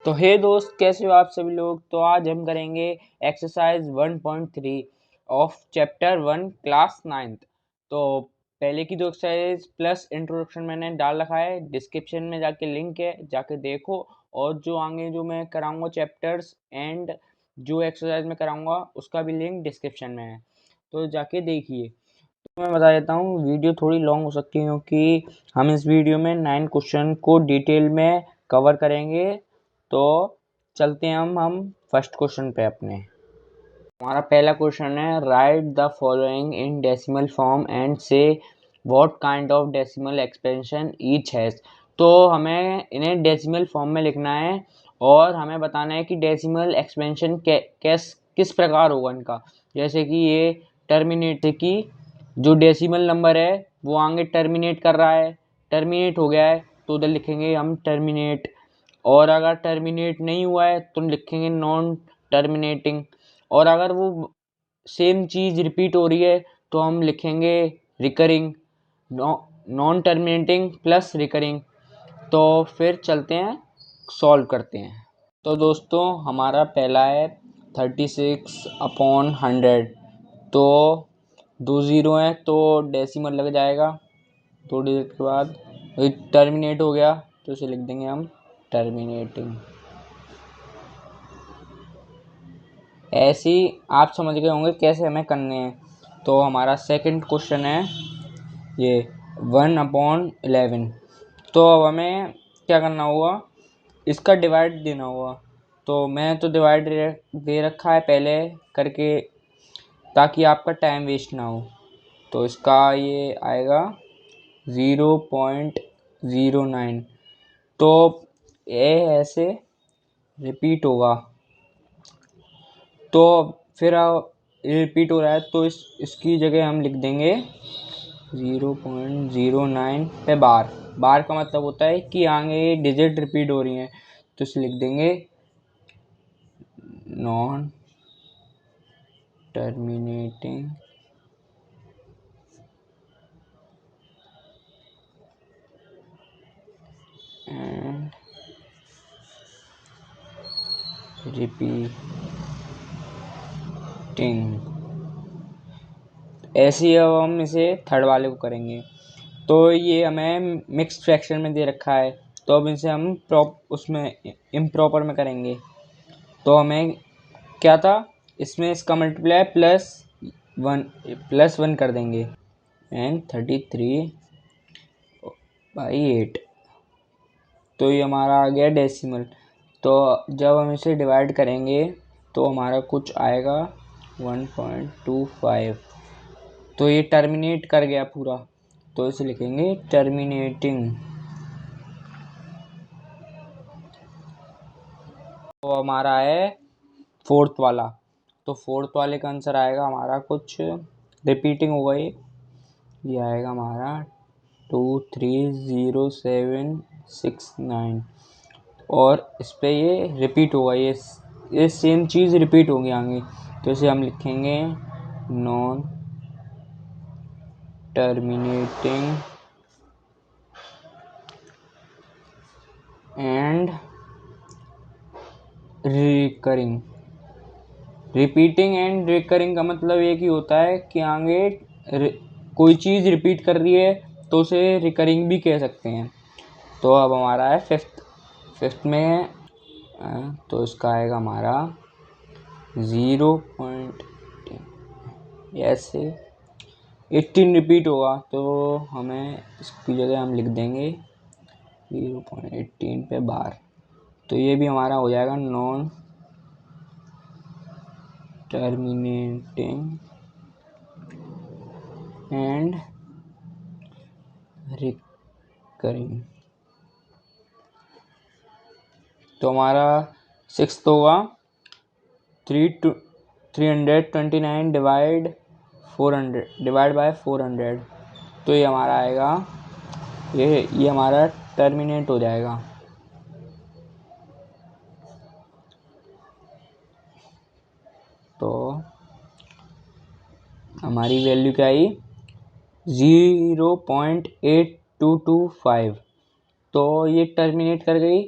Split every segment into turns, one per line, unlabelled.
तो हे दोस्त, कैसे हो आप सभी लोग। तो आज हम करेंगे exercise 1.3 of chapter 1 class 9th। तो पहले की दो एक्सरसाइज प्लस इंट्रोडक्शन मैंने डाल रखा है, डिस्क्रिप्शन में जाके लिंक है, जाके देखो। और जो आगे जो मैं कराऊंगा चैप्टर्स एंड जो एक्सरसाइज में कराऊंगा उसका भी लिंक डिस्क्रिप्शन में है, तो जाके देखिए। तो मैं बता देता हूँ, वीडियो थोड़ी लॉन्ग हो सकती है क्योंकि हम इस वीडियो में 9 क्वेश्चन को डिटेल में कवर करेंगे। तो चलते हैं हम फर्स्ट क्वेश्चन पे अपने। हमारा पहला क्वेश्चन है, write the following in decimal form and say what kind of decimal expansion each has. तो हमें इन्हें डेसिमल फॉर्म में लिखना है और हमें बताना है कि डेसिमल एक्सपेंशन किस प्रकार होगा इनका। जैसे कि ये टर्मिनेट की जो डेसिमल नंबर है वो आगे टर्मिनेट कर रहा है, टर्मिनेट हो गया है तो उधर लिखेंगे हम टर्मिनेट। और अगर टर्मिनेट नहीं हुआ है तो लिखेंगे नॉन टर्मिनेटिंग। और अगर वो सेम चीज़ रिपीट हो रही है तो हम लिखेंगे recurring. Non terminating plus recurring. तो फिर चलते हैं, सॉल्व करते हैं। तो दोस्तों हमारा पहला है 36/100। तो 2 ज़ीरो हैं तो डेसिमल लग जाएगा 2 डिजिट के बाद। टर्मिनेट हो गया तो इसे लिख देंगे हम टर्मिनेटिंग। ऐसे ही आप समझ गए होंगे कैसे हमें करने हैं। तो हमारा सेकंड क्वेश्चन है ये 1/11। तो अब हमें क्या करना होगा, इसका डिवाइड देना होगा। तो मैं तो डिवाइड दे रखा है पहले करके, ताकि आपका टाइम वेस्ट ना हो। तो इसका ये आएगा 0.09। तो ये ऐसे रिपीट होगा। तो फिर रिपीट हो रहा है तो इसकी जगह हम लिख देंगे 0.09 पे बार। बार का मतलब होता है कि आगे डिजिट रिपीट हो रही हैं, तो इसे लिख देंगे नॉन टर्मिनेटिंग एंड रिपीटिंग। ऐसे ही अब हम इसे थर्ड वाले को करेंगे। तो ये हमें मिक्स्ड फ्रैक्शन में दे रखा है, तो अब इसे हम उसमें इम्प्रॉपर में करेंगे। तो हमें क्या था, इसमें इसका मल्टीप्लाई +1 कर देंगे एंड 33/8। तो ये हमारा आ गया डेसिमल। तो जब हम इसे डिवाइड करेंगे तो हमारा कुछ आएगा 1.25। तो ये टर्मिनेट कर गया पूरा, तो इसे लिखेंगे टर्मिनेटिंग। तो हमारा है फोर्थ वाला। तो फोर्थ वाले का आंसर आएगा हमारा कुछ रिपीटिंग होगा। ये आएगा हमारा 230769। और इस पे ये रिपीट होगा, ये सेम चीज़ रिपीट होगी आगे। तो इसे हम लिखेंगे non terminating and recurring. Repeating and recurring का मतलब एक ही होता है कि आगे कोई चीज़ रिपीट कर रही है तो उसे रिकरिंग भी कह सकते हैं। तो अब हमारा है फिफ्थ में है, तो इसका आएगा हमारा 0. ऐसे 18 रिपीट होगा, तो हमें इसकी जगह हम लिख देंगे 0.18 पे बार। तो ये भी हमारा हो जाएगा नॉन टर्मिनेटिंग एंड रिकरिंग। तो हमारा सिक्स्थ होगा 329 डिवाइड बाय 400। तो ये हमारा आएगा, ये हमारा टर्मिनेट हो जाएगा। तो हमारी वैल्यू क्या आई, 0.8225। तो ये टर्मिनेट कर गई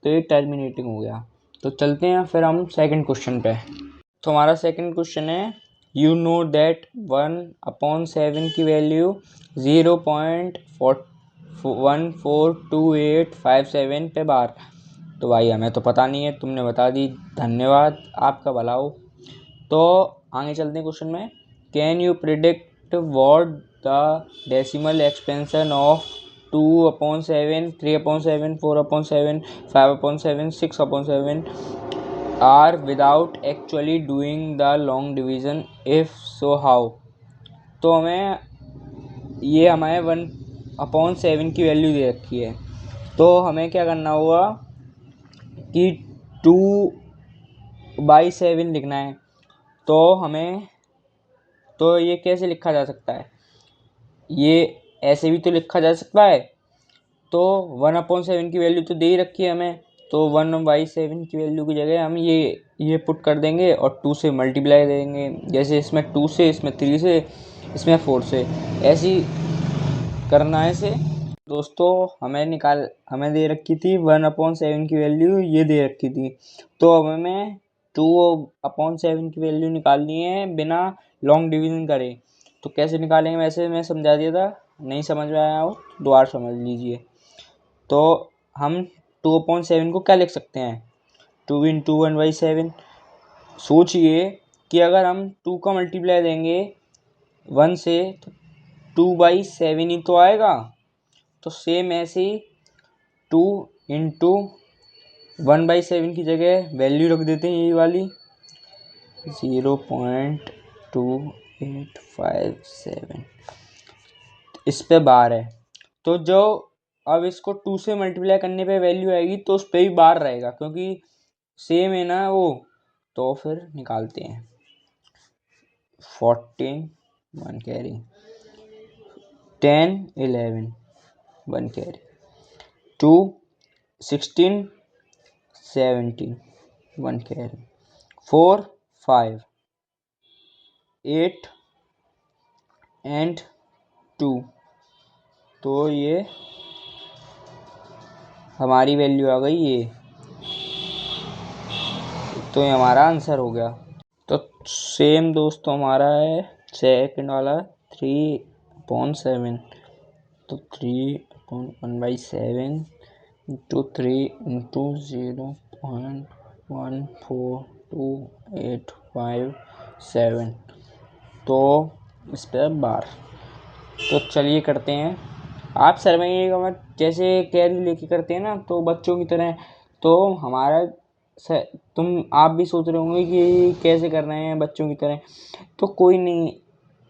तो ये टर्मिनेटिंग हो गया। तो चलते हैं फिर हम सेकंड क्वेश्चन पे। तो हमारा सेकंड क्वेश्चन है यू नो दैट 1/7 की वैल्यू 0.142857 पे बार। तो भाई हमें तो पता नहीं है, तुमने बता दी, धन्यवाद, आपका भला हो। तो आगे चलते हैं क्वेश्चन में। Can you predict what the decimal expansion of 2/7, 3/7, 4/7, 5/7, 6/7 are without actually doing the long division, if so how. तो हमें ये हमारे 1/7 की वैल्यू दे रखी है। तो हमें क्या करना होगा कि 2/7 लिखना है। तो हमें तो ये कैसे लिखा जा सकता है, ये ऐसे भी तो लिखा जा सकता है। तो 1/7 की वैल्यू तो दे ही रखी है हमें, तो 1/7 की वैल्यू की जगह हम ये पुट कर देंगे और 2 से मल्टीप्लाई देंगे। जैसे इसमें 2 से, इसमें 3 से, इसमें 4 से, ऐसी करना है इसे। दोस्तों हमें दे रखी थी 1/7 की वैल्यू, ये दे रखी थी। तो अब हमें 2/7 की वैल्यू निकालनी है बिना लॉन्ग डिवीजन करे। तो कैसे निकालेंगे, वैसे मैं समझा दिया था, नहीं समझ में आया हो दोबारा समझ लीजिए। तो हम 2/7 को क्या लिख सकते हैं, 2 × 1/7। सोचिए कि अगर हम 2 का मल्टीप्लाई देंगे 1 से तो 2/7 ही तो आएगा। तो सेम ऐसे ही 2 × 1/7 की जगह वैल्यू रख देते हैं ये वाली 0.2857, इस पे बार है। तो जो अब इसको 2 से मल्टीप्लाई करने पे वैल्यू आएगी तो उस पर भी बार रहेगा, क्योंकि सेम है ना वो। तो फिर निकालते हैं 14 1 कैरी, 10 11 1 कैरी, 2 16 17 1 कैरी, 4 5 8 and 2। तो ये हमारी वैल्यू आ गई ये, तो ये हमारा आंसर हो गया। तो सेम दोस्तों हमारा है सेकंड वाला 3/7। तो 3/1/7 × 3 × 0.14285 तो इस पर बार। तो चलिए करते हैं, आप शर्माइएगा मत, जैसे कैरी लेके करते हैं ना तो बच्चों की तरह। तो आप भी सोच रहे होंगे कि कैसे कर रहे हैं बच्चों की तरह। तो कोई नहीं,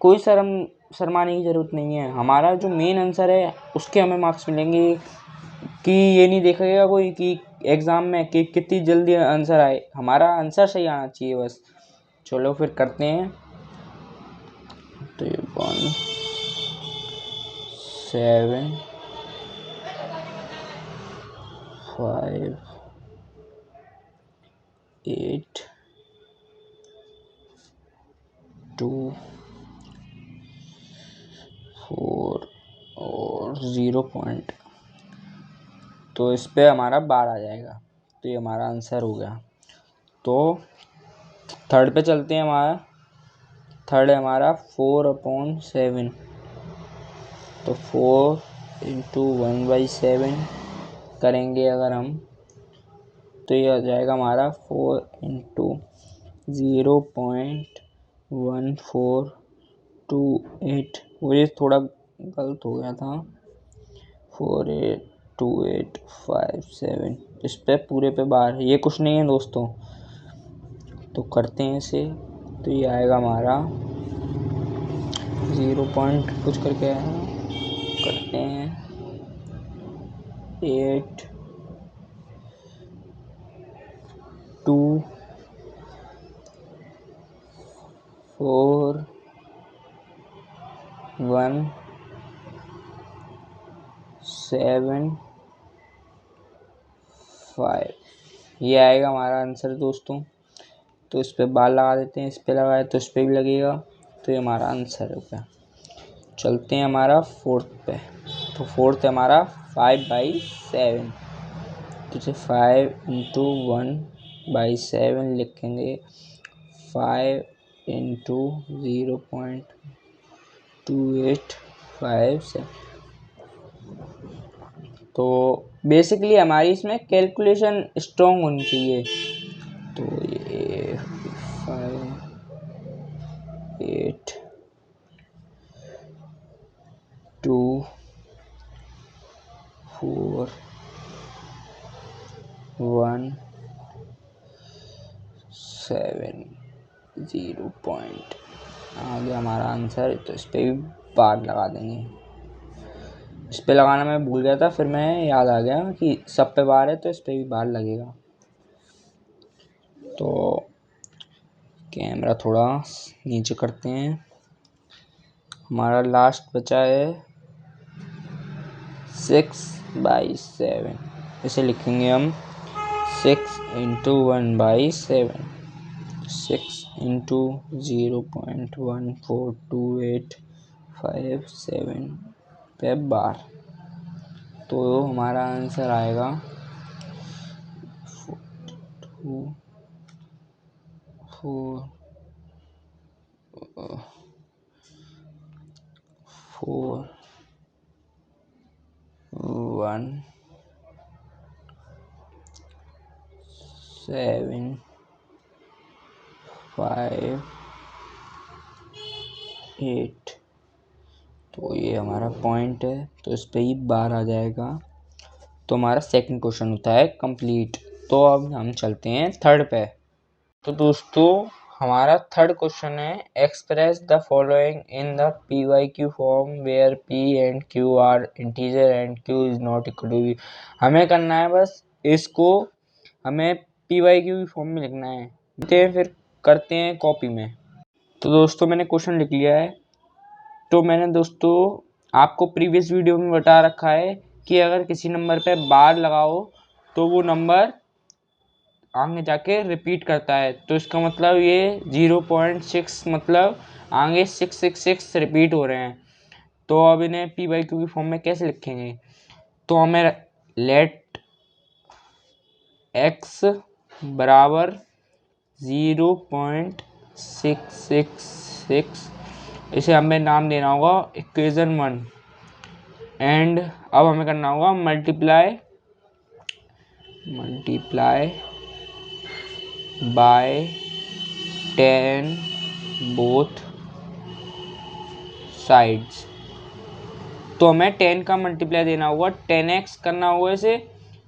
कोई शर्माने की ज़रूरत नहीं है। हमारा जो मेन आंसर है उसके हमें मार्क्स मिलेंगे, कि ये नहीं देखेगा कोई कि एग्ज़ाम में कि कितनी जल्दी आंसर आए, हमारा आंसर सही आना चाहिए बस। चलो फिर करते हैं। तो 1 7 5 8 2 4 और 0 पॉइंट। तो इस पे हमारा 12 आ जाएगा। तो ये हमारा आंसर हो गया। तो थर्ड पे चलते हैं। थर्ड है हमारा 4/7। तो 4 × 1/7 करेंगे अगर हम, तो ये आ जाएगा हमारा 4 × 0.1428। वो ये थोड़ा गलत हो गया था, 482857। इस पे पूरे पे बार, ये कुछ नहीं है दोस्तों। तो करते हैं इसे। तो ये आएगा हमारा 0 पॉइंट कुछ करके आया, करते हैं 8 2 4 1 7 5। ये आएगा हमारा आंसर दोस्तों। तो इस पे बाल लगा देते हैं, इस पे लगाए तो इस पे भी लगेगा। तो ये हमारा आंसर हो गया। चलते हैं हमारा फोर्थ पे। तो फोर्थ है हमारा 5/7। तो इसे 5/1/7 लिखेंगे। 5 × 0.2857। तो बेसिकली हमारी इसमें कैलकुलेशन स्ट्रॉन्ग होनी चाहिए। तो ये 5 8 2 4 1 7 0 पॉइंट आ गया हमारा आंसर। तो इस पर भी बार लगा देंगे। इस पे लगाना मैं भूल गया था, फिर मैं याद आ गया कि सब पे बार है तो इस पे भी बार लगेगा। तो कैमरा थोड़ा नीचे करते हैं। हमारा लास्ट बचा है 6/7। इसे लिखेंगे हम 6 × 1/7। 6 × 0.142857 पे बार। तो हमारा आंसर आएगा 41758। तो ये हमारा पॉइंट है, तो इस पे ही बार आ जाएगा। तो हमारा सेकंड क्वेश्चन होता है कंप्लीट। तो अब हम चलते हैं थर्ड पे। तो दोस्तों हमारा थर्ड क्वेश्चन है express the following in the PYQ form where P and Q are integer and Q is not equal to V। हमें करना है बस इसको, हमें PYQ की फॉर्म में लिखना है। फिर करते हैं कॉपी में। तो दोस्तों मैंने क्वेश्चन लिख लिया है। तो मैंने दोस्तों आपको प्रीवियस वीडियो में बता रखा है कि अगर किसी नंबर पे बार लगाओ तो वो नंबर आगे जाके रिपीट करता है। तो इसका मतलब ये 0.6 मतलब आगे 666 रिपीट हो रहे हैं। तो अब इन्हें PYQ की फॉर्म में कैसे लिखेंगे? तो हमें लेट x बराबर 0.666, इसे हमें नाम देना होगा इक्वेशन 1। एंड अब हमें करना होगा मल्टीप्लाई बाय 10 बोथ साइड्स। तो हमें 10 का मल्टीप्लाई देना होगा, 10x करना होगा इसे,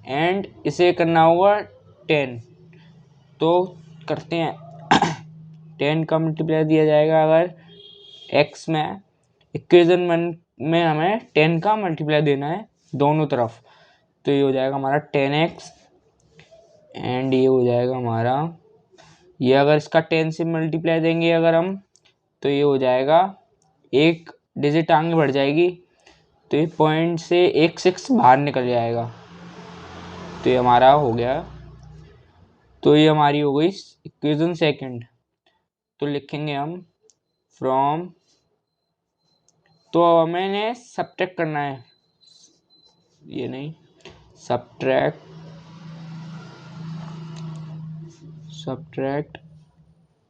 एंड इसे करना होगा 10। तो करते हैं 10 का मल्टीप्लाई दिया जाएगा अगर x में, इक्वेशन 1 में हमें 10 का मल्टीप्लाई देना है दोनों तरफ। तो ये हो जाएगा हमारा 10x एंड ये हो जाएगा हमारा, ये अगर इसका 10 से मल्टीप्लाई देंगे अगर हम, तो ये हो जाएगा एक डिजिट आगे बढ़ जाएगी, तो ये पॉइंट से एक 6 बाहर निकल जाएगा। तो ये हमारा हो गया। तो ये हमारी हो गई इक्वेशन सेकंड। तो लिखेंगे हम फ्रॉम, तो हमें इन्हें सब्ट्रैक्ट करना है, ये नहीं, subtract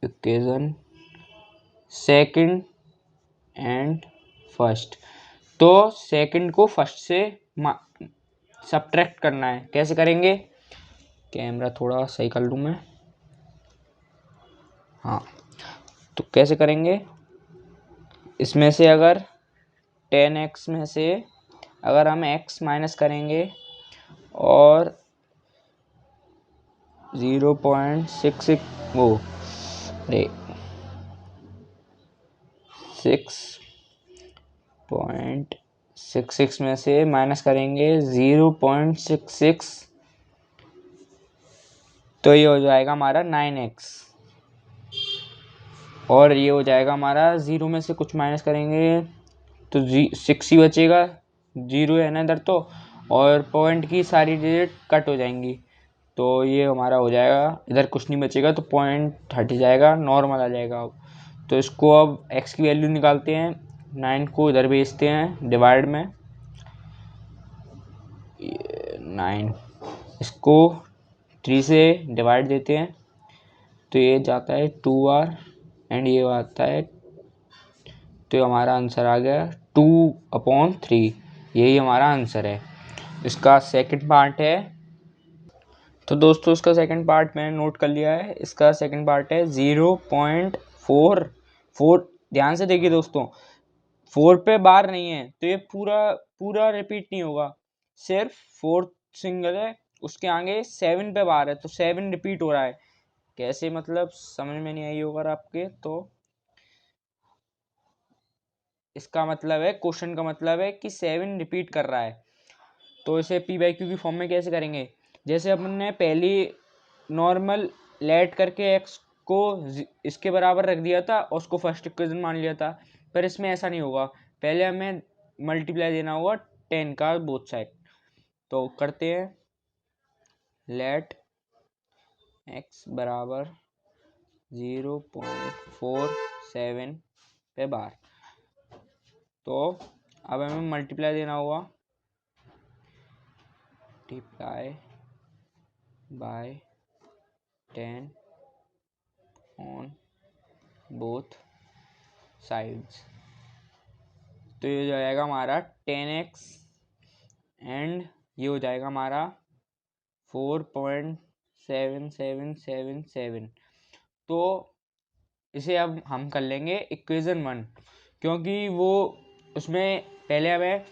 equation second and first. तो सेकंड को फर्स्ट से सब्ट्रैक्ट करना है। कैसे करेंगे? कैमरा थोड़ा सही कर लूँ मैं। हाँ, तो कैसे करेंगे? इसमें से अगर 10x में से अगर हम x माइनस करेंगे और 0.66 वो 6.66 में से माइनस करेंगे 0.66, तो ये हो जाएगा हमारा 9x। और ये हो जाएगा हमारा 0 में से कुछ माइनस करेंगे तो 6 ही बचेगा, 0 है ना इधर तो, और पॉइंट की सारी डिजिट कट हो जाएंगी। तो ये हमारा हो जाएगा, इधर कुछ नहीं बचेगा, तो पॉइंट हट जाएगा, नॉर्मल आ जाएगा। अब तो इसको अब x की वैल्यू निकालते हैं, 9 को इधर भेजते हैं डिवाइड में, 9 इसको 3 से डिवाइड देते हैं तो ये जाता है 2r एंड ये आता है, तो हमारा आंसर आ गया 2/3। यही हमारा आंसर है। इसका सेकंड पार्ट है, तो दोस्तों इसका सेकंड पार्ट मैंने नोट कर लिया है। इसका सेकंड पार्ट है 0.44। ध्यान से देखिए दोस्तों, 4 पे बार नहीं है तो ये पूरा पूरा रिपीट नहीं होगा, सिर्फ 4 सिंगल है, उसके आगे 7 पे बार है तो 7 रिपीट हो रहा है। कैसे, मतलब समझ में नहीं आई होगा आपके। तो इसका मतलब है, क्वेश्चन का मतलब है कि 7 रिपीट कर रहा है। तो इसे पी बाई क्यू की फॉर्म में कैसे करेंगे, जैसे अपन ने पहली नॉर्मल लेट करके एक्स को इसके बराबर रख दिया था और उसको फर्स्ट इक्वेशन मान लिया था, पर इसमें ऐसा नहीं होगा। पहले हमें मल्टीप्लाई देना होगा 10 का बोथ साइड। तो करते हैं, लेट एक्स बराबर 0.47 पे बार। तो अब हमें मल्टीप्लाई देना होगा, multiply by 10 on both sides. तो ये हो जाएगा हमारा 10x एंड ये हो जाएगा हमारा 4.7777। तो इसे अब हम कर लेंगे इक्वेशन 1, क्योंकि वो उसमें पहले हमें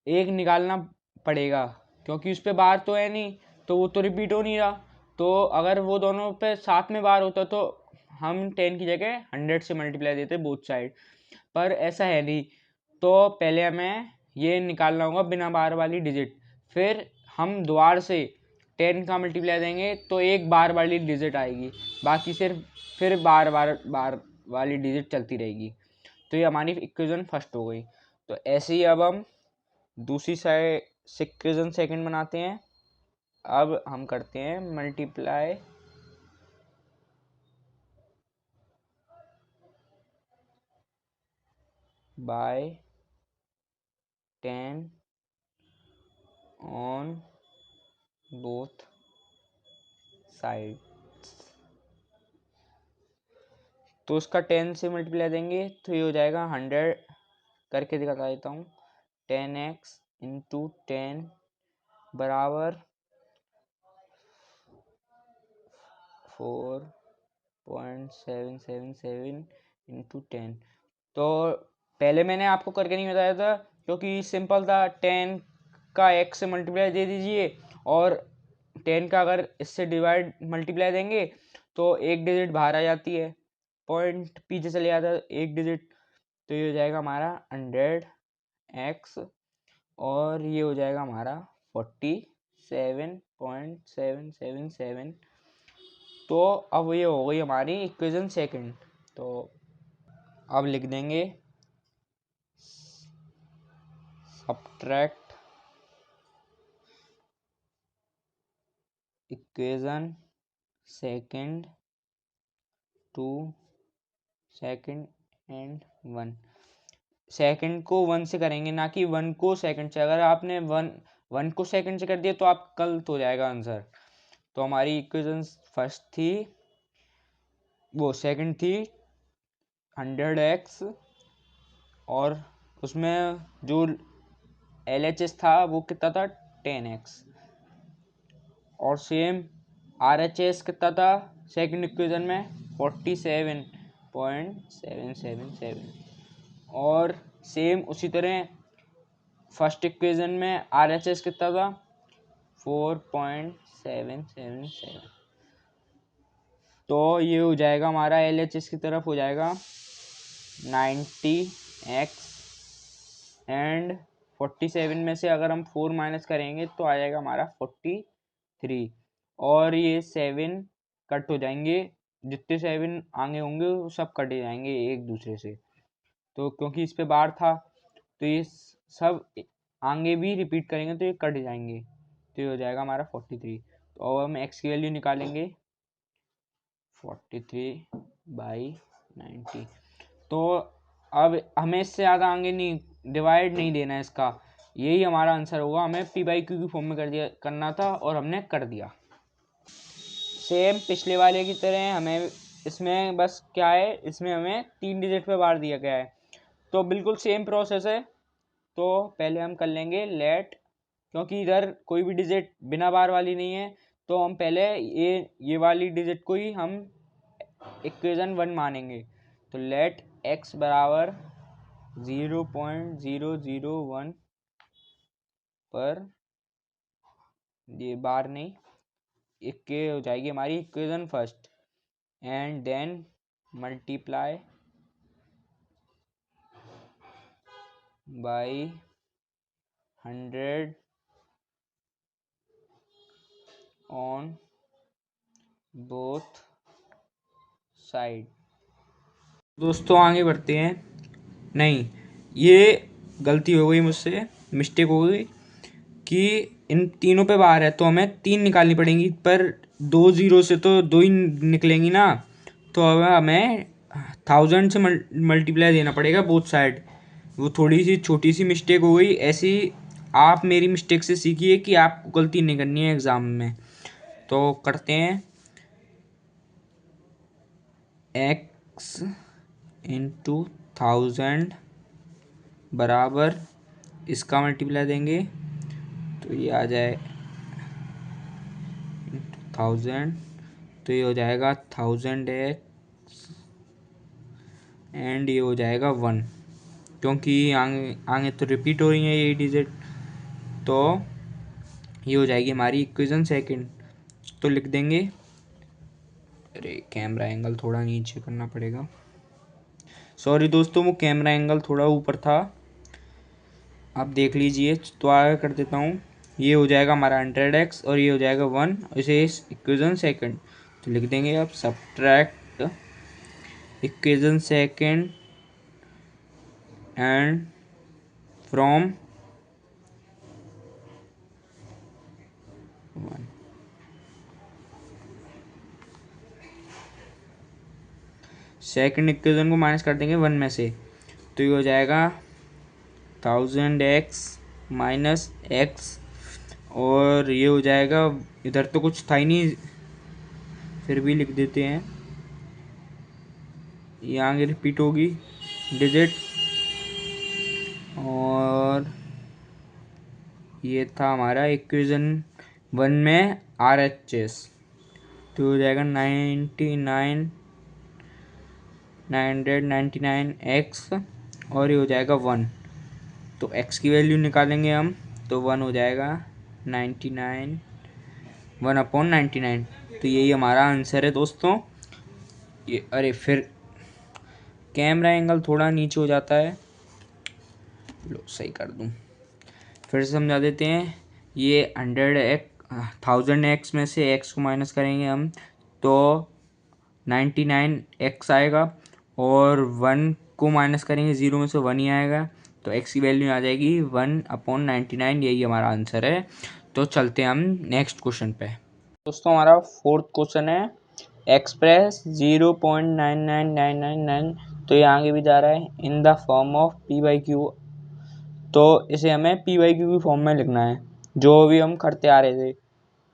एक निकालना पड़ेगा, क्योंकि उस पर बार तो है नहीं तो वो तो रिपीट हो नहीं रहा। तो अगर वो दोनों पे साथ में बार होता तो हम 10 की जगह 100 से मल्टीप्लाई देते बोथ साइड, पर ऐसा है नहीं। तो पहले हमें ये निकालना होगा बिना बार वाली डिजिट, फिर हम दोबारा से 10 का मल्टीप्लाई देंगे तो एक बार वाली डिजिट आएगी, बाकी सिर्फ फिर बार बार बार वाली डिजिट चलती रहेगी। तो ये हमारी इक्वेशन फर्स्ट हो गई। तो ऐसे ही अब हम दूसरी साइड से इक्वेशन सेकंड बनाते हैं। अब हम करते हैं multiply by 10 on both sides. तो उसका 10 से मल्टीप्लाई देंगे तो ये हो जाएगा 100। करके दिखा देता हूँ, 10x इंटू 10 बराबर 4.777 इंटू 10। तो पहले मैंने आपको करके नहीं बताया था क्योंकि सिंपल था, 10 का x से मल्टीप्लाई दे दीजिए और 10 का अगर इससे डिवाइड मल्टीप्लाई देंगे तो एक डिजिट बाहर आ जाती है, पॉइंट पीछे चले जाता है एक डिजिट। तो ये हो जाएगा हमारा 100x और ये हो जाएगा हमारा 47.777। तो अब ये हो गई हमारी इक्वेशन सेकंड। तो अब लिख देंगे subtract equation second to second and 1। सेकंड को 1 से करेंगे, ना कि 1 को सेकंड से। अगर आपने 1 को सेकंड से कर दिया तो आप गलत हो जाएगा आंसर। तो हमारी इक्वेशन फर्स्ट थी, वो सेकंड थी 100x और उसमें जो LHS था वो कितना था 10x, और सेम RHS कितना था सेकंड इक्वेशन में 47.777। और सेम उसी तरह फर्स्ट इक्वेशन में RHS कितना था 4.777। तो ये हो जाएगा हमारा LHS की तरफ हो जाएगा 90x एंड 47 में से अगर हम 4 माइनस करेंगे तो आ जाएगा हमारा 43। और ये 7 कट हो जाएंगे, जितने 7 आगे होंगे वो सब कट जाएंगे एक दूसरे से। तो क्योंकि इस पे बार था तो ये सब आगे भी रिपीट करेंगे तो ये कट जाएंगे। तो ये हो जाएगा हमारा 43। तो अब हम x की वैल्यू निकालेंगे 43/90। तो अब हमें इससे ज़्यादा आगे नहीं डिवाइड नहीं देना है इसका, यही हमारा आंसर होगा। हमें पी बाई क्यू की फॉर्म में करना था और हमने कर दिया। सेम पिछले वाले की तरह हमें इसमें बस क्या है, इसमें हमें 3 डिजिट पे बार दिया गया है, तो बिल्कुल सेम प्रोसेस है। तो पहले हम कर लेंगे लेट, क्योंकि इधर कोई भी डिजिट बिना बार वाली नहीं है, तो हम पहले ये वाली डिजिट को ही हम इक्वेशन 1 मानेंगे। तो लेट x बराबर 0.001 पर, ये बार नहीं, एक हो जाएगी हमारी equation first, and then multiply by 100 on both side. दोस्तों आगे बढ़ते हैं। नहीं, ये गलती हो गई मुझसे, मिस्टेक हो गई कि इन तीनों पे बार है तो हमें 3 निकालनी पड़ेंगी, पर 2 0 से तो 2 ही निकलेंगी ना, तो अब हमें 1000 से मल्टीप्लाई देना पड़ेगा बोथ साइड। वो थोड़ी सी छोटी सी मिस्टेक हो गई। ऐसी आप मेरी मिस्टेक से सीखिए कि आपको गलती नहीं करनी है एग्ज़ाम में। तो करते हैं x इंटू 1000 बराबर, इसका मल्टीप्लाई देंगे तो ये आ जाए 1000, तो ये हो जाएगा 1000x एंड ये हो जाएगा 1, क्योंकि आगे आगे तो रिपीट हो रही है ये डिजिट, तो ये हो जाएगी हमारी इक्वेशन सेकंड। तो लिख देंगे, अरे कैमरा एंगल थोड़ा नीचे करना पड़ेगा, सॉरी दोस्तों, वो कैमरा एंगल थोड़ा ऊपर था, आप देख लीजिए। तो आगे कर देता हूँ, ये हो जाएगा हमारा 100x और ये हो जाएगा 1, इसे इस इक्वेशन सेकंड। तो लिख देंगे अब subtract equation second and from 1। Second equation को माइनस कर देंगे 1 में से, तो ये हो जाएगा 1000x माइनस x, और ये हो जाएगा, इधर तो कुछ था ही नहीं, फिर भी लिख देते हैं, ये आगे रिपीट होगी डिजिट, और ये था हमारा इक्वेशन 1 में RHS, तो हो जाएगा 999x और ये हो जाएगा 1। तो x की वैल्यू निकालेंगे हम, तो 1 हो जाएगा 99, 1/99। तो यही हमारा आंसर है दोस्तों। ये अरे फिर कैमरा एंगल थोड़ा नीचे हो जाता है, लो सही कर दूँ, फिर से समझा देते हैं। ये 1000x में से x को माइनस करेंगे हम, तो 99x आएगा, और 1 को माइनस करेंगे 0 में से 1 ही आएगा, तो x की वैल्यू आ जाएगी 1/99। यही हमारा आंसर है। तो चलते हैं हम नेक्स्ट क्वेश्चन पे। दोस्तों हमारा फोर्थ क्वेश्चन है एक्सप्रेस 0.99999, तो ये आगे भी जा रहा है in the form of P by Q, तो इसे हमें पी बाई क्यू की फॉर्म में लिखना है, जो भी हम करते आ रहे थे।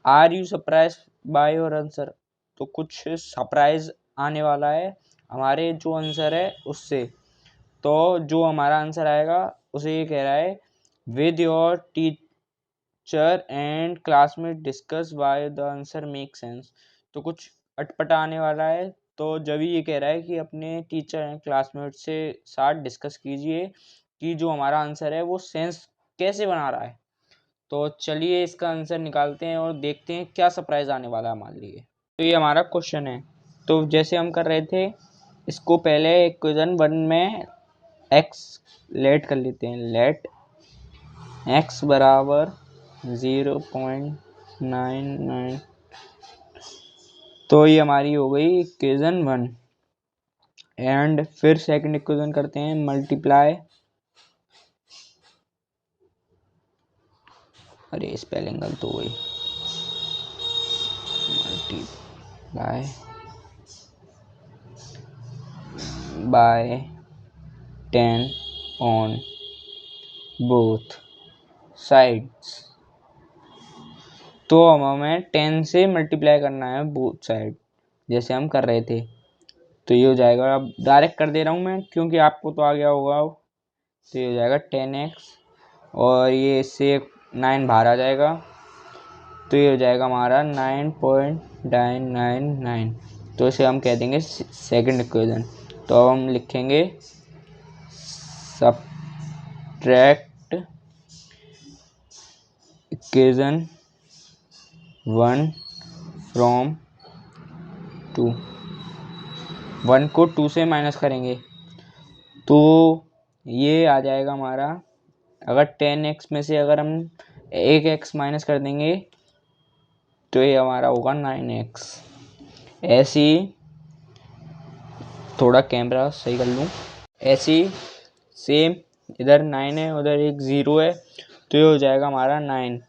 Are you surprise by your answer, तो कुछ सरप्राइज आने वाला है हमारे जो आंसर है उससे। तो जो हमारा आंसर आएगा उसे ये कह रहा है with your teacher and classmate discuss why the answer make sense, तो कुछ अटपटा आने वाला है। तो जब ये कह रहा है कि अपने टीचर एंड क्लासमेट से साथ डिस्कस कीजिए कि जो हमारा आंसर है वो सेंस कैसे बना रहा है। तो चलिए इसका आंसर निकालते हैं और देखते हैं क्या सरप्राइज आने वाला है हमारे लिए। तो ये हमारा क्वेश्चन है, तो जैसे हम कर रहे थे, इसको पहले इक्वेशन 1 में x लेट कर लेते हैं। लेट x बराबर 0.99, तो ये हमारी हो गई इक्वेशन 1। एंड फिर सेकंड इक्वेशन करते हैं मल्टीप्लाई, अरे स्पेलिंग गलत हो गई, multiply by 10 on both sides, तो हमें 10 से मल्टीप्लाई करना है बोथ साइड, जैसे हम कर रहे थे। तो ये हो जाएगा, अब डायरेक्ट कर दे रहा हूँ मैं क्योंकि आपको तो आ गया होगा। तो ये हो जाएगा 10x, और ये इससे 9 बाहर आ जाएगा, तो ये हो जाएगा हमारा 9.999। तो इसे हम कह देंगे सेकंड इक्वेशन। तो अब हम लिखेंगे सब्ट्रैक्ट इक्वेशन 1 फ्रॉम 2, 1 को 2 से माइनस करेंगे, तो ये आ जाएगा हमारा, अगर 10x में से अगर हम एक x माइनस कर देंगे तो ये हमारा होगा 9x। ऐसे ही थोड़ा कैमरा सही कर लूँ, ऐसे ही सेम इधर 9 है, उधर एक 0 है, तो ये हो जाएगा हमारा 9।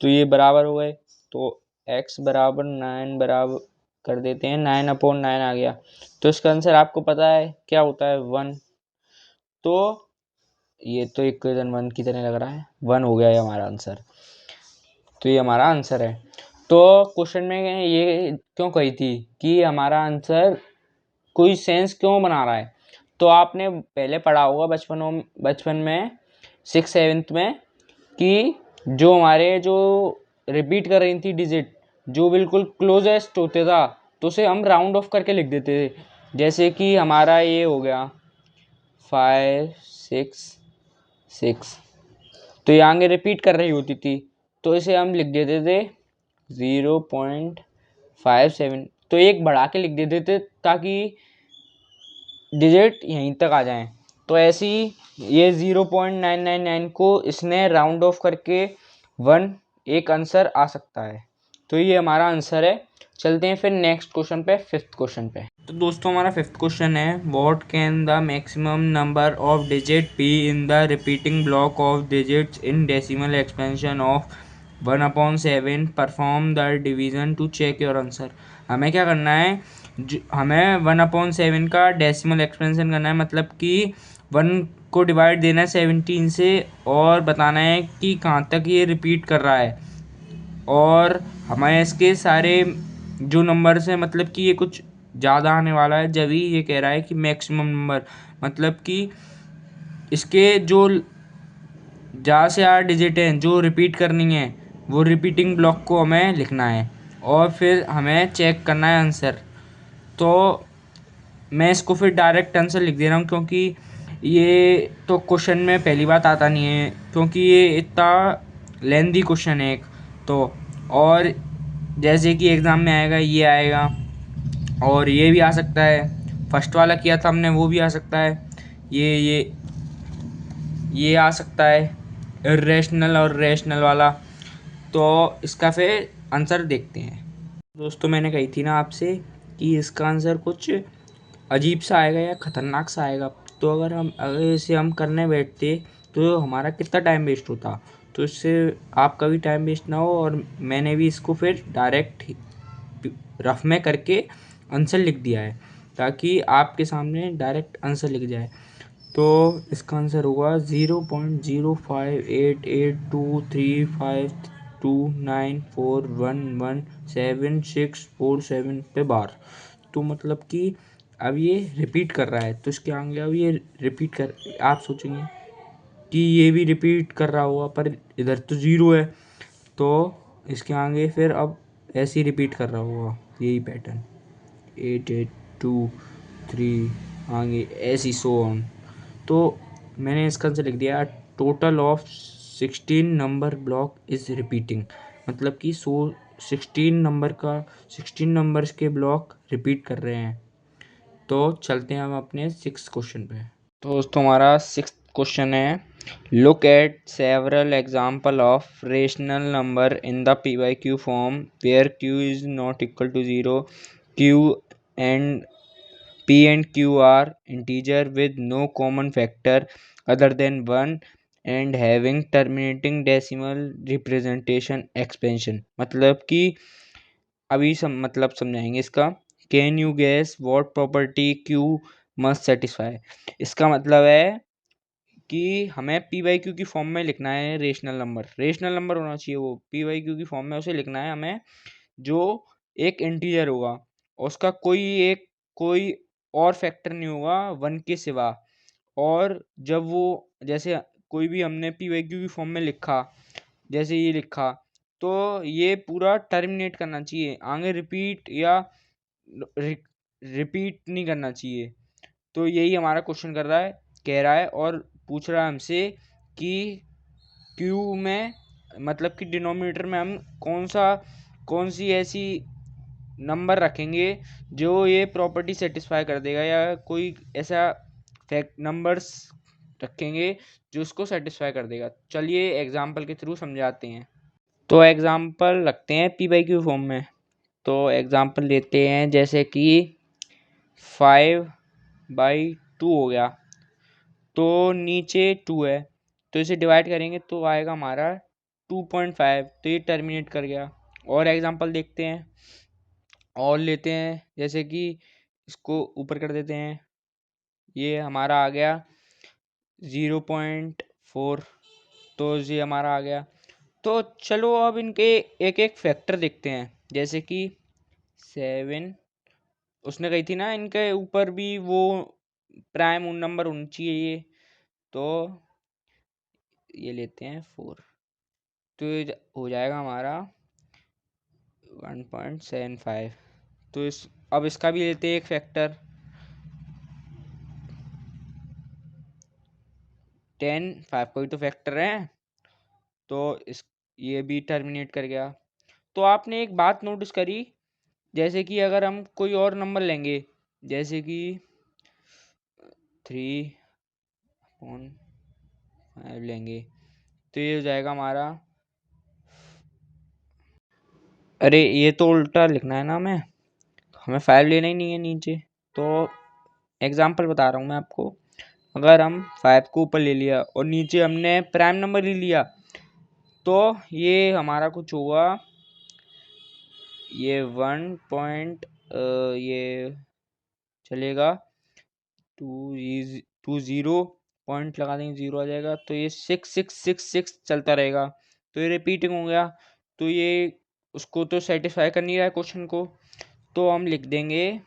तो ये बराबर हो गए, तो x बराबर 9 बराबर कर देते हैं, 9/9 आ गया। तो इसका आंसर आपको पता है क्या होता है, 1। तो ये तो इक्वेशन 1 की तरह लग रहा है, 1 हो गया है हमारा आंसर। तो ये हमारा आंसर है। तो क्वेश्चन में ये क्यों कही थी कि हमारा आंसर कोई सेंस क्यों बना रहा है, तो आपने पहले पढ़ा होगा बचपन में 6th-7th में कि जो हमारे जो रिपीट कर रही थी डिजिट, जो बिल्कुल क्लोजेस्ट होते था, तो उसे हम राउंड ऑफ करके लिख देते थे। जैसे कि हमारा ये हो गया 5 6 6, तो ये आगे रिपीट कर रही होती थी, तो इसे हम लिख देते थे 0.57। तो एक बढ़ा के लिख देते थे ताकि डिजिट यहीं तक आ जाएं। तो ऐसे ही ये 0.999 को इसने राउंड ऑफ करके 1 एक आंसर आ सकता है। तो ये हमारा आंसर है। चलते हैं फिर नेक्स्ट क्वेश्चन पे, 5th क्वेश्चन पे। तो दोस्तों हमारा 5th क्वेश्चन है, what can the maximum number of digit be in the repeating block of digits in decimal expansion of 1/7, perform the division to check your answer. हमें क्या करना है, हमें 1/7 का डेसिमल एक्सपेंशन करना है, मतलब कि 1 को डिवाइड देना है 17 से, और बताना है कि कहाँ तक ये रिपीट कर रहा है। और हमें इसके सारे जो नंबर्स हैं, मतलब कि ये कुछ ज़्यादा आने वाला है, जब ही ये कह रहा है कि मैक्सिमम नंबर, मतलब कि इसके जो ज़्यादा से ज़्यादा डिजिट हैं जो रिपीट करनी है, वो रिपीटिंग ब्लॉक को हमें लिखना है और फिर हमें चेक करना है आंसर। तो मैं इसको फिर डायरेक्ट आंसर लिख दे रहा हूँ, क्योंकि ये तो क्वेश्चन में पहली बात आता नहीं है, क्योंकि ये इतना लेंदी क्वेश्चन है एक तो। और जैसे कि एग्ज़ाम में आएगा, ये आएगा और ये भी आ सकता है, फर्स्ट वाला किया था हमने वो भी आ सकता है, ये आ सकता है, इर्रेशनल और रेशनल वाला। तो इसका फिर आंसर देखते हैं। दोस्तों मैंने कही थी ना आपसे कि इसका आंसर कुछ अजीब सा आएगा या ख़तरनाक सा आएगा। तो अगर इसे हम करने बैठते तो हमारा कितना टाइम वेस्ट होता। तो इससे आपका भी टाइम वेस्ट ना हो, और मैंने भी इसको फिर डायरेक्ट रफ में करके आंसर लिख दिया है, ताकि आपके सामने डायरेक्ट आंसर लिख जाए। तो इसका आंसर होगा 0.058823294117647 पे बार। तो मतलब कि अब ये रिपीट कर रहा है, तो इसके आगे अब ये रिपीट कर, आप सोचेंगे कि ये भी रिपीट कर रहा होगा, पर इधर तो 0 है, तो इसके आगे फिर अब ऐसे ही रिपीट कर रहा होगा, यही पैटर्न 8823 आगे ऐसी सो ऑन। तो मैंने इसका आंसर लिख दिया, total of 16 number block is repeating, मतलब कि 16 नंबर्स के ब्लॉक रिपीट कर रहे हैं। तो चलते हैं हम अपने 6th क्वेश्चन पे। तो दोस्तों हमारा 6th क्वेश्चन है, look at several example of rational number in the PYQ form where Q is not equal to 0, P and Q are integer with no common factor other than 1 and having terminating decimal representation expansion। मतलब कि अभी मतलब समझाएंगे इसका। Can you guess what property Q must satisfy. इसका मतलब है कि हमें पी बाई क्यू की फॉर्म में लिखना है रेशनल नंबर होना चाहिए, वो पी बाई क्यू की फॉर्म में उसे लिखना है हमें, जो एक इंटीजर होगा, उसका कोई और फैक्टर नहीं होगा वन के सिवा। और जब वो जैसे कोई भी हमने पी वाई क्यू की फॉर्म में लिखा, जैसे ये लिखा, तो ये पूरा टर्मिनेट करना चाहिए, आगे रिपीट या रिपीट नहीं करना चाहिए। तो यही हमारा क्वेश्चन कह रहा है और पूछ रहा है हमसे कि क्यू में मतलब कि डिनोमिनेटर में हम कौन सी ऐसी नंबर रखेंगे जो ये प्रॉपर्टी सेटिस्फाई कर देगा, या कोई ऐसा फैक्ट नंबर्स रखेंगे जो उसको सेटिस्फाई कर देगा। चलिए एग्जाम्पल के थ्रू समझाते हैं। तो एग्जाम्पल रखते हैं पी बाई क्यू फॉर्म में। तो एग्जाम्पल लेते हैं जैसे कि 5/2 हो गया, तो नीचे 2 है, तो इसे डिवाइड करेंगे तो आएगा हमारा 2.5, तो ये टर्मिनेट कर गया। और एग्जाम्पल देखते हैं और लेते हैं, जैसे कि इसको ऊपर कर देते हैं, ये हमारा आ गया 0.4, तो ये हमारा आ गया। तो चलो अब इनके एक एक फैक्टर देखते हैं, जैसे कि 7 उसने कही थी ना, इनके ऊपर भी वो प्राइम नंबर होना चाहिए ये, तो ये लेते हैं 4, तो ये हो जाएगा हमारा 1.75। तो अब इसका भी लेते हैं एक फैक्टर 10, 5 कोई तो फैक्टर है, तो इस ये भी टर्मिनेट कर गया। तो आपने एक बात नोटिस करी, जैसे कि अगर हम कोई और नंबर लेंगे, जैसे कि 3/5 लेंगे, तो ये हो जाएगा हमारा, अरे ये तो उल्टा लिखना है ना हमें 5 लेना ही नहीं है नीचे। तो एग्जाम्पल बता रहा हूँ मैं आपको, अगर हम 5 को ऊपर ले लिया और नीचे हमने प्राइम नंबर ले लिया, तो ये हमारा कुछ होगा, ये 1 ये चलेगा 2 0 पॉइंट लगा देंगे, 0 आ जाएगा, तो ये 6 6 6 6 चलता रहेगा, तो ये रिपीटिंग हो गया। तो ये उसको तो सेटिस्फाई कर नहीं रहा है क्वेश्चन को, तो हम लिख देंगे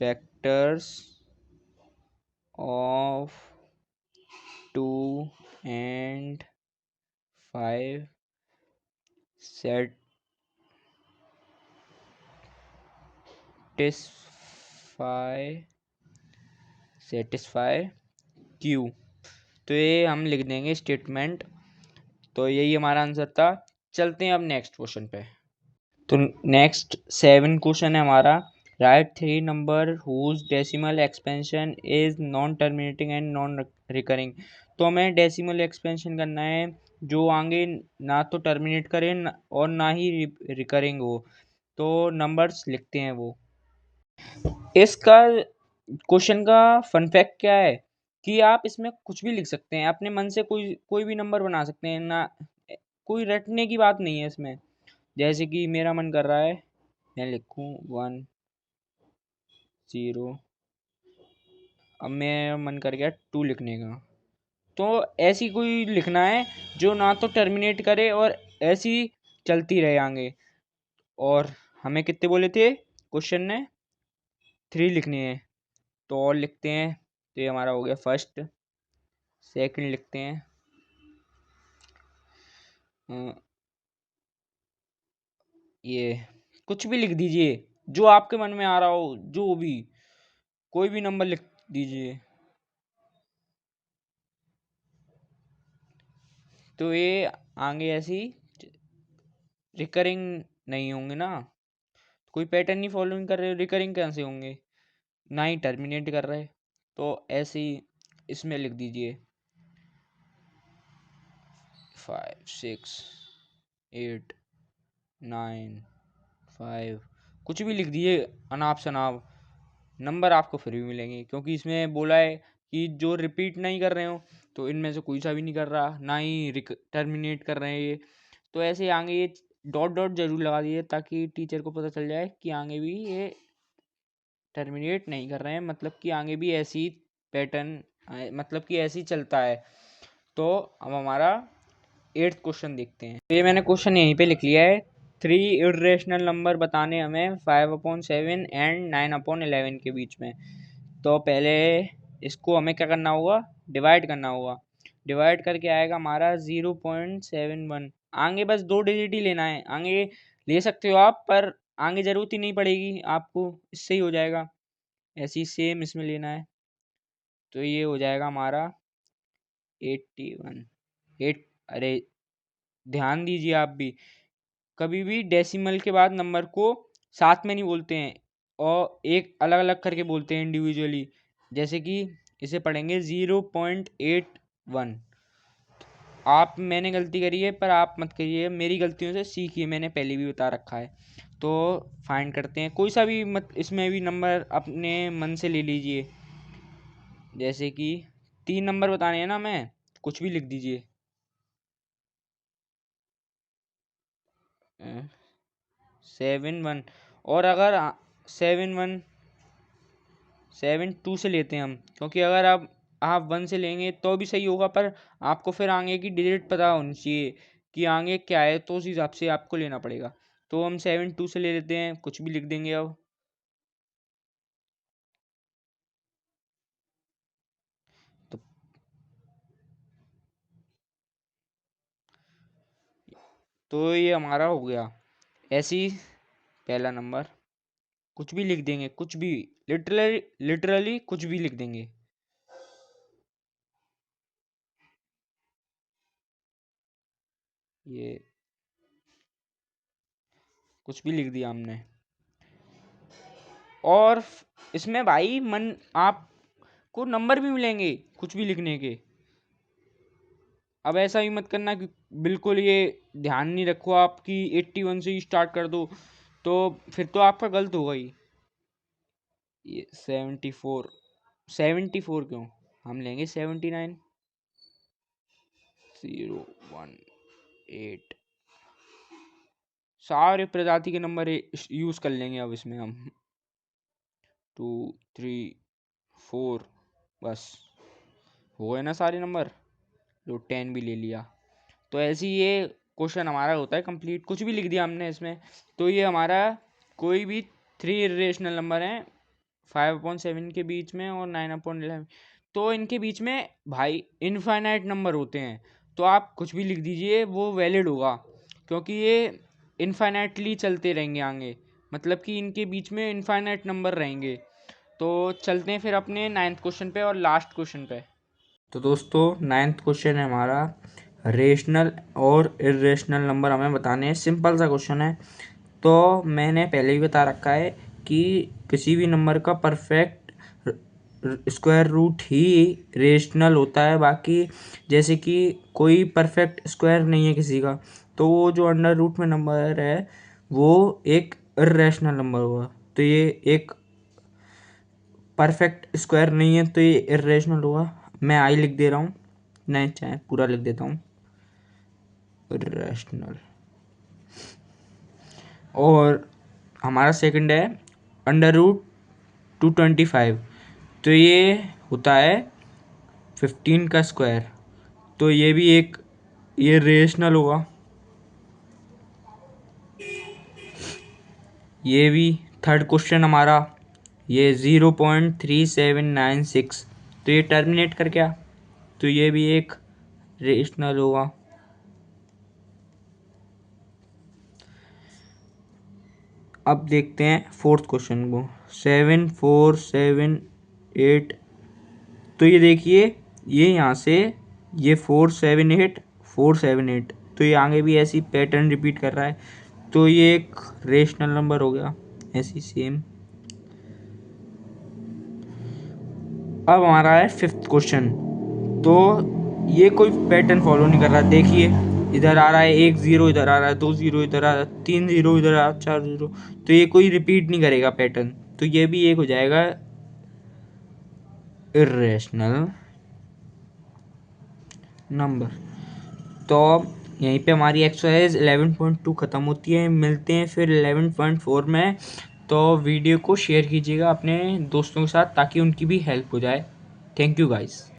factors of 2 and 5 satisfy Q. तो ये हम लिख देंगे स्टेटमेंट। तो यही हमारा आंसर था। चलते हैं अब नेक्स्ट क्वेश्चन पे। तो नेक्स्ट 7 क्वेश्चन है हमारा, write 3 number whose decimal expansion is non terminating and non recurring. तो हमें डेसिमल एक्सपेंशन करना है जो आगे ना तो टर्मिनेट करे और ना ही रिकरिंग हो। तो नंबर्स लिखते हैं वो। इसका क्वेश्चन का फन फैक्ट क्या है कि आप इसमें कुछ भी लिख सकते हैं, अपने मन से कोई कोई भी नंबर बना सकते हैं ना, कोई रटने की बात नहीं है इसमें। जैसे कि मेरा मन कर रहा है मैं लिखूं 1 0, अब मेरा मन कर गया 2 लिखने का। तो ऐसी कोई लिखना है जो ना तो टर्मिनेट करे और ऐसी चलती रहे आगे। और हमें कितने बोले थे क्वेश्चन ने, 3 लिखने हैं, तो और लिखते हैं। तो ये हमारा हो गया फर्स्ट। सेकंड लिखते हैं ये कुछ भी लिख दीजिए जो आपके मन में आ रहा हो, जो भी कोई भी नंबर लिख दीजिए। तो ये आगे ऐसी रिकरिंग नहीं होंगे ना, कोई पैटर्न नहीं फॉलोइंग कर रहे, रिकरिंग कैसे होंगे, ना ही टर्मिनेट कर रहे। तो ऐसे ही इसमें लिख दीजिए 5 6 8 9 5, कुछ भी लिख दीजिए अनाप शनाप, नंबर आपको फिर भी मिलेंगे, क्योंकि इसमें बोला है कि जो रिपीट नहीं कर रहे हो, तो इनमें से कोई सा भी नहीं कर रहा, ना ही टर्मिनेट कर रहे हैं ये। तो ऐसे आगे ये डॉट डॉट जरूर लगा दीजिए ताकि टीचर को पता चल जाए कि आगे भी ये टर्मिनेट नहीं कर रहे हैं, मतलब कि आगे भी ऐसी पैटर्न, मतलब कि ऐसे ही चलता है। तो अब हमारा 8th क्वेश्चन देखते हैं। तो ये मैंने क्वेश्चन यहीं पे लिख लिया है। 3 इरेशनल नंबर बताने हमें 5/7 एंड 9/11 के बीच में। तो पहले इसको हमें क्या करना होगा, डिवाइड करना होगा। डिवाइड करके आएगा हमारा 0.71। आगे बस 2 डिजिट ही लेना है, आगे ले सकते हो आप, पर आगे जरूरत ही नहीं पड़ेगी आपको, इससे ही हो जाएगा। ऐसे ही सेम इसमें लेना है। तो ये हो जाएगा हमारा 81। अरे ध्यान दीजिए आप भी, कभी भी डेसिमल के बाद नंबर को साथ में नहीं बोलते हैं और एक अलग अलग करके बोलते हैं इंडिविजुअली। जैसे कि इसे पढ़ेंगे 0.81। आप, मैंने गलती करी है पर आप मत करिए, मेरी गलतियों से सीखिए, मैंने पहले भी बता रखा है। तो फाइंड करते हैं, कोई सा भी मत इसमें भी नंबर अपने मन से ले लीजिए। जैसे कि 3 नंबर बताने हैं ना, मैं कुछ भी लिख दीजिए। 7 1। और अगर 7 1 7 2 से लेते हैं हम, क्योंकि अगर आप 1 से लेंगे तो भी सही होगा, पर आपको फिर आगे की डिजिट पता होनी चाहिए कि आगे क्या है, तो उस हिसाब से आपको लेना पड़ेगा। तो हम 7 2 से ले लेते हैं, कुछ भी लिख देंगे अब। तो ये हमारा हो गया। ऐसे ही पहला नंबर कुछ भी लिख देंगे, कुछ भी, लिटरली लिटरली कुछ भी लिख देंगे। ये कुछ भी लिख दिया हमने। और इसमें भाई मन आपको नंबर भी मिलेंगे कुछ भी लिखने के। अब ऐसा ही मत करना कि बिल्कुल ये ध्यान नहीं रखो आप कि 81 से ही स्टार्ट कर दो, तो फिर तो आपका गलत होगा ही। ये 74, 74 क्यों, हम लेंगे 79। 018, सारे प्रजाति के नंबर यूज कर लेंगे अब इसमें हम। 2 3 4, बस हो गए ना सारे नंबर। लो 10 भी ले लिया। तो ऐसे ही ये क्वेश्चन हमारा होता है कंप्लीट, कुछ भी लिख दिया हमने इसमें। तो ये हमारा कोई भी 3 इरेशनल नंबर हैं 5/7 के बीच में और 9/11, तो इनके बीच में भाई इनफाइनाइट नंबर होते हैं। तो आप कुछ भी लिख दीजिए, वो वैलिड होगा, क्योंकि ये इनफाइनाइटली चलते रहेंगे आगे, मतलब कि इनके बीच में इनफाइनाइट नंबर रहेंगे। तो चलते हैं फिर अपने 9th क्वेश्चन पे और लास्ट क्वेश्चन पे। तो दोस्तों 9th क्वेश्चन है हमारा, रेशनल और इरेशनल नंबर हमें बताने हैं। सिंपल सा क्वेश्चन है। तो मैंने पहले ही बता रखा है कि किसी भी नंबर का परफेक्ट स्क्वायर रूट ही रेशनल होता है। बाकी जैसे कि कोई परफेक्ट स्क्वायर नहीं है किसी का, तो वो जो अंडर रूट में नंबर है वो एक इरेशनल नंबर हुआ। तो ये एक परफेक्ट स्क्वायर नहीं है, तो ये इरेशनल हुआ। मैं आई लिख दे रहा हूँ, नहीं चाहे पूरा लिख देता हूँ, इरेशनल। और हमारा सेकंड है अंडर रूट 225। तो ये होता है 15 का स्क्वायर। तो ये भी एक, ये रेशनल होगा। ये भी थर्ड क्वेश्चन हमारा, ये 0.3796। तो ये टर्मिनेट कर गया, तो ये भी एक रेशनल होगा। अब देखते हैं फोर्थ क्वेश्चन को, 7478। तो ये देखिए, ये यहाँ से ये 478 तो ये आगे भी ऐसी पैटर्न रिपीट कर रहा है। तो ये एक रेशनल नंबर हो गया ऐसी सेम। अब हमारा है फिफ्थ क्वेश्चन। तो ये कोई पैटर्न फॉलो नहीं कर रहा। देखिए इधर आ रहा है 1 0, इधर आ रहा है 2 0, इधर आ रहा है 3 0, इधर आ रहा है 4 0। तो ये कोई रिपीट नहीं करेगा पैटर्न। तो ये भी एक हो जाएगा इरेशनल नंबर। तो यहीं पे हमारी एक्सरसाइज 11.2 ख़त्म होती है। मिलते हैं फिर 11.4 में। तो वीडियो को शेयर कीजिएगा अपने दोस्तों के साथ, ताकि उनकी भी हेल्प हो जाए। Thank you guys.